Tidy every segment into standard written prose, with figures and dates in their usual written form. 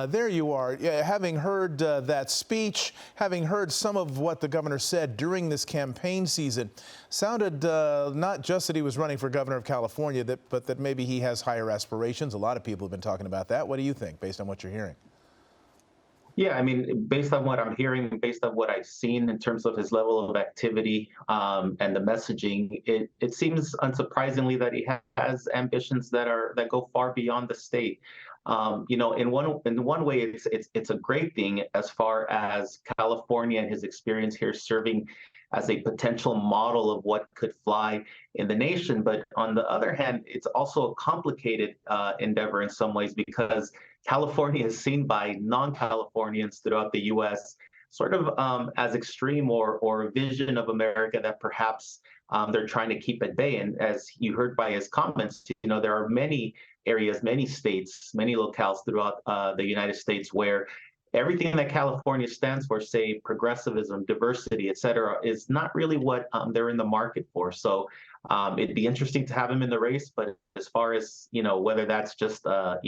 There you are. Having heard that speech, having heard some of what the governor said during this campaign season, sounded not just that he was running for governor of California, but that maybe he has higher aspirations. A lot of people have been talking about that. What do you think, based on what you're hearing? Yeah, I mean, based on what I'm hearing, based on what I've seen in terms of his level of activity and the messaging, it seems unsurprisingly that he has ambitions that go far beyond the state. In one way, it's a great thing as far as California and his experience here serving as a potential model of what could fly in the nation. But on the other hand, it's also a complicated endeavor in some ways because California is seen by non-Californians throughout the U.S. sort of as extreme or a vision of America that perhaps they're trying to keep at bay. And as you heard by his comments, there are many areas, many states, many locales throughout the United States where everything that California stands for, say progressivism, diversity, et cetera, is not really what they're in the market for. So it'd be interesting to have him in the race, but as far as, whether that's just, a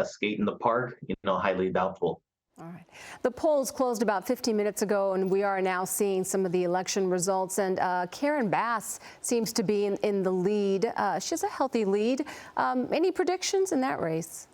skate in the park, highly doubtful. All right. The polls closed about 15 minutes ago, and we are now seeing some of the election results. And Karen Bass seems to be in the lead. She has a healthy lead. Any predictions in that race?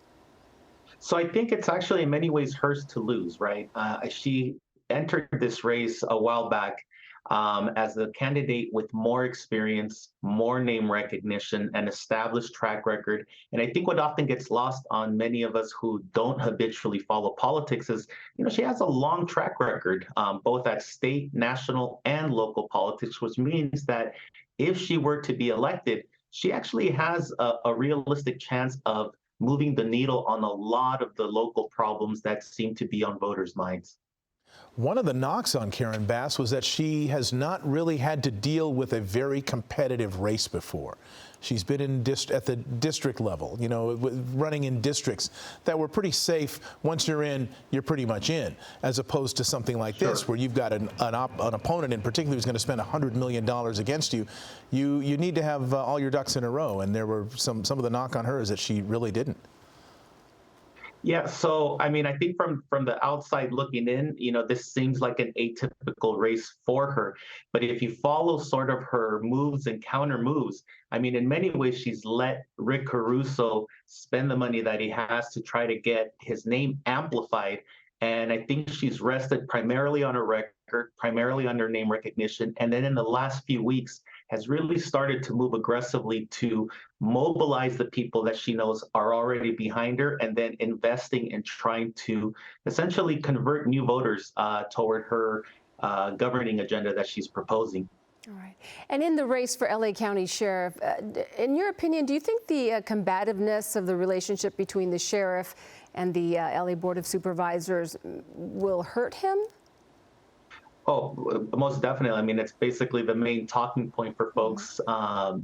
So I think it's actually in many ways hers to lose, right? She entered this race a while back as a candidate with more experience, more name recognition, and established track record. And I think what often gets lost on many of us who don't habitually follow politics is, she has a long track record, both at state, national, and local politics, which means that if she were to be elected, she actually has a realistic chance of moving the needle on a lot of the local problems that seem to be on voters' minds. One of the knocks on Karen Bass was that she has not really had to deal with a very competitive race before. She's been at the district level, running in districts that were pretty safe. Once you're in, you're pretty much in, as opposed to something like this, where you've got an opponent in particular who's going to spend $100 million against you. You need to have all your ducks in a row, and there were some of the knock on her is that she really didn't. Yeah, so I mean, I think from the outside looking in, this seems like an atypical race for her. But if you follow sort of her moves and counter moves, I mean, in many ways, she's let Rick Caruso spend the money that he has to try to get his name amplified. And I think she's rested primarily on her record, primarily on her name recognition. And then in the last few weeks, has really started to move aggressively to mobilize the people that she knows are already behind her, and then investing in trying to essentially convert new voters toward her governing agenda that she's proposing. All right. And in the race for LA County Sheriff, in your opinion, do you think the combativeness of the relationship between the sheriff and the LA Board of Supervisors will hurt him? Oh, most definitely. I mean, it's basically the main talking point for folks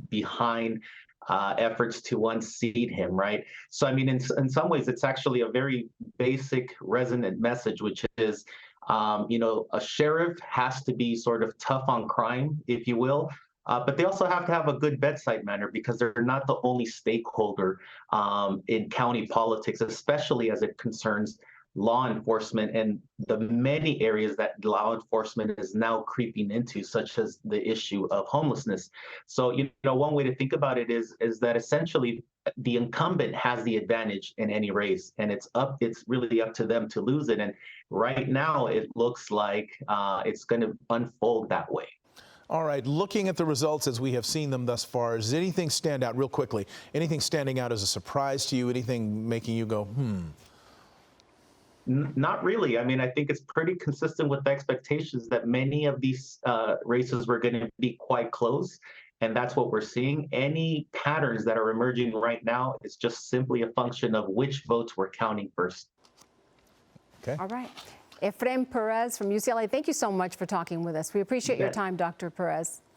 behind efforts to unseat him, right? So, I mean, in some ways, it's actually a very basic, resonant message, which is, a sheriff has to be sort of tough on crime, if you will, but they also have to have a good bedside manner because they're not the only stakeholder in county politics, especially as it concerns law enforcement and the many areas that law enforcement is now creeping into, such as the issue of homelessness. So, one way to think about it is that essentially the incumbent has the advantage in any race, and it's really up to them to lose it. And right now, it looks like it's going to unfold that way. All right, looking at the results as we have seen them thus far, does anything stand out real quickly? Anything standing out as a surprise to you? Anything making you go, Not really. I mean, I think it's pretty consistent with the expectations that many of these races were going to be quite close. And that's what we're seeing. Any patterns that are emerging right now is just simply a function of which votes we're counting first. Okay. All right. Efrén Pérez from UCLA, thank you so much for talking with us. We appreciate your time, Dr. Pérez.